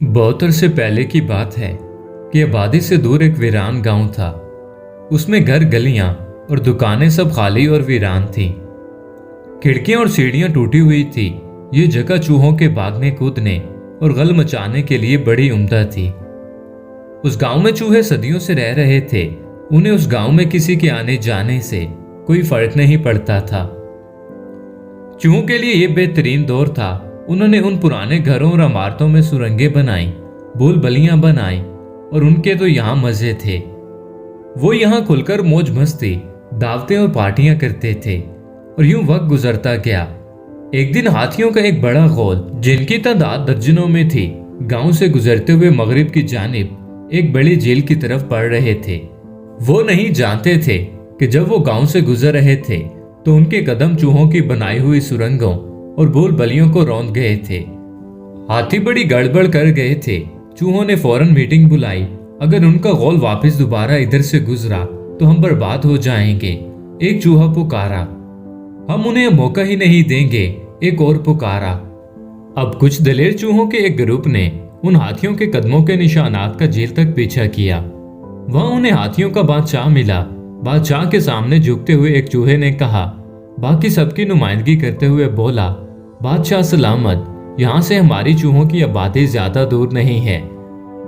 बहुत अरसे पहले की बात है कि आबादी से दूर एक वीरान गांव था। उसमें घर, गलियां और दुकानें सब खाली और वीरान थीं। खिड़कियां और सीढ़ियां टूटी हुई थी। ये जगह चूहों के भागने कूदने और गल मचाने के लिए बड़ी उम्दा थी। उस गांव में चूहे सदियों से रह रहे थे। उन्हें उस गांव में किसी के आने जाने से कोई फर्क नहीं पड़ता था। चूहों के लिए यह बेहतरीन दौर था। उन्होंने उन पुराने घरों और इमारतों में सुरंगें बनाई, भूल बलियां बनाई और उनके तो यहाँ मजे थे। वो यहाँ खुलकर मौज मस्ती, दावतें और पार्टियां करते थे और यूं वक्त गुजरता गया। एक दिन हाथियों का एक बड़ा गौल, जिनकी तादाद दर्जनों में थी, गांव से गुजरते हुए मगरिब की जानिब एक बड़ी झील की तरफ बढ़ रहे थे। वो नहीं जानते थे कि जब वो गांव से गुजर रहे थे तो उनके कदम चूहों की बनाई हुई सुरंगों और भूल बलियों को रौंद गए थे। हाथी बड़ी गड़बड़ कर गए थे। चूहों ने फौरन मीटिंग बुलाई। अगर उनका गौल वापस दोबारा इधर से गुजरा तो हम बर्बाद हो जाएंगे। एक चूहा पुकारा। हम उन्हें मौका ही नहीं देंगे, एक और पुकारा। अब कुछ दलेर चूहों के एक ग्रुप ने उन हाथियों के कदमों के निशानात का झील तक पीछा किया। वहां उन्हें हाथियों का बादशाह मिला। बादशाह के सामने झुकते हुए एक चूहे ने कहा, बाकी सबकी नुमाइंदगी करते हुए बोला, बादशाह सलामत, यहाँ से हमारी चूहों की आबादी ज्यादा दूर नहीं है।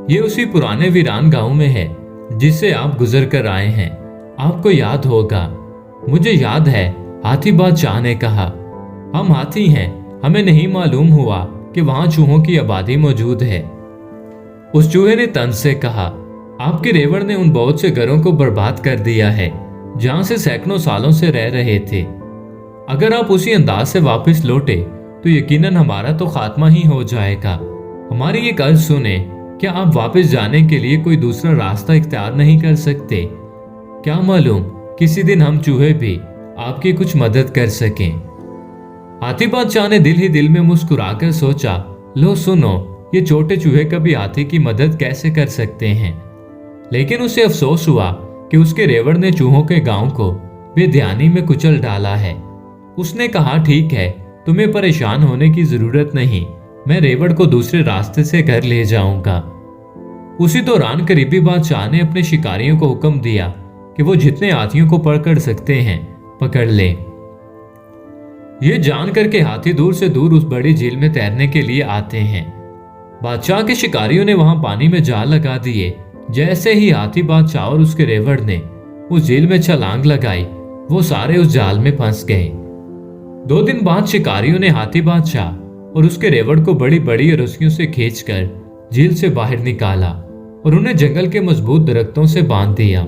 ये उसी पुराने वीरान गांव में है जिससे आप गुजर कर आए हैं। आपको याद होगा। मुझे याद है, हाथी बादशाह ने कहा। हम हाथी हैं, हमें नहीं मालूम हुआ कि वहां चूहों की आबादी मौजूद है। उस चूहे ने तंज से कहा, आपके रेवड़ ने उन बहुत से घरों को बर्बाद कर दिया है जहां से सैकड़ों सालों से रह रहे थे। अगर आप उसी अंदाज से वापस लौटे तो यकीनन हमारा तो खात्मा ही हो जाएगा। हमारी ये अर्ज सुने, क्या आप वापस जाने के लिए कोई दूसरा रास्ता इख्तियार नहीं कर सकते? क्या मालूम किसी दिन हम चूहे भी आपकी कुछ मदद कर सकें। हाथी बादशाह ने दिल ही दिल में मुस्कुराकर सोचा, लो सुनो, ये छोटे चूहे कभी हाथी की मदद कैसे कर सकते हैं। लेकिन उसे अफसोस हुआ कि उसके रेवड़ ने चूहों के गांव को बेध्यानी में कुचल डाला है। उसने कहा, ठीक है, तुम्हें परेशान होने की जरूरत नहीं, मैं रेवड़ को दूसरे रास्ते से घर ले जाऊंगा। उसी दौरान करीबी बादशाह ने अपने शिकारियों को हुक्म दिया कि वो जितने हाथियों को पकड़ सकते हैं पकड़ ले। ये जानकर के हाथी दूर से दूर उस बड़ी झील में तैरने के लिए आते हैं। बादशाह के शिकारियों ने वहां पानी में जाल लगा दिए। जैसे ही हाथी बादशाह और उसके रेवड़ ने उस झील में छलांग लगाई, वो सारे उस जाल में फंस गए। 2 दिन बाद शिकारियों ने हाथी बादशाह और उसके रेवड़ को बड़ी बड़ी रस्सियों से खींचकर झील से बाहर निकाला और उन्हें जंगल के मजबूत दरख्तों से बांध दिया।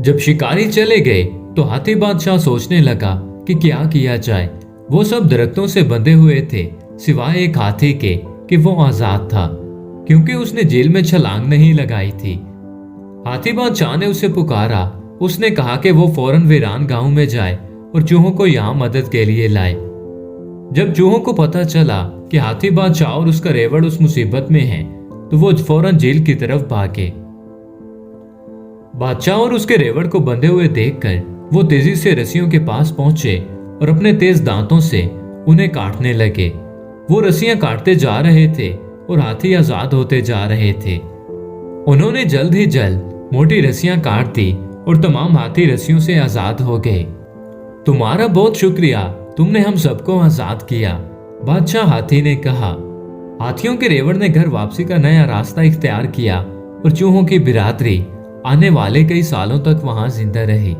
जब शिकारी चले गए तो हाथी बादशाह सोचने लगा कि क्या किया जाए। वो सब दरख्तों से बंधे हुए थे सिवाय एक हाथी के कि वो आजाद था, क्योंकि उसने जेल में छलांग नहीं लगाई थी। हाथी बादशाह ने उसे पुकारा। उसने कहा कि वो फौरन वीरान गांव में जाए और चूहों को यहाँ मदद के लिए लाए। जब चूहों को पता चला कि हाथी बादशाह और उसका रेवड़ उस मुसीबत में है तो वो फौरन जेल की तरफ भागे। बादशाह और उसके रेवड़ को बंधे हुए देखकर वो तेजी से रस्सियों के पास पहुंचे और अपने तेज दांतों से उन्हें काटने लगे। वो रस्सियां काटते जा रहे थे और हाथी आजाद होते जा रहे थे। उन्होंने जल्द ही जल्द मोटी रस्सियां काट दी और तमाम हाथी रस्सियों से आजाद हो गए। तुम्हारा बहुत शुक्रिया, तुमने हम सबको आजाद किया, बादशाह हाथी ने कहा। हाथियों के रेवड़ ने घर वापसी का नया रास्ता इख्तियार किया और चूहों की बिरादरी आने वाले कई सालों तक वहां जिंदा रही।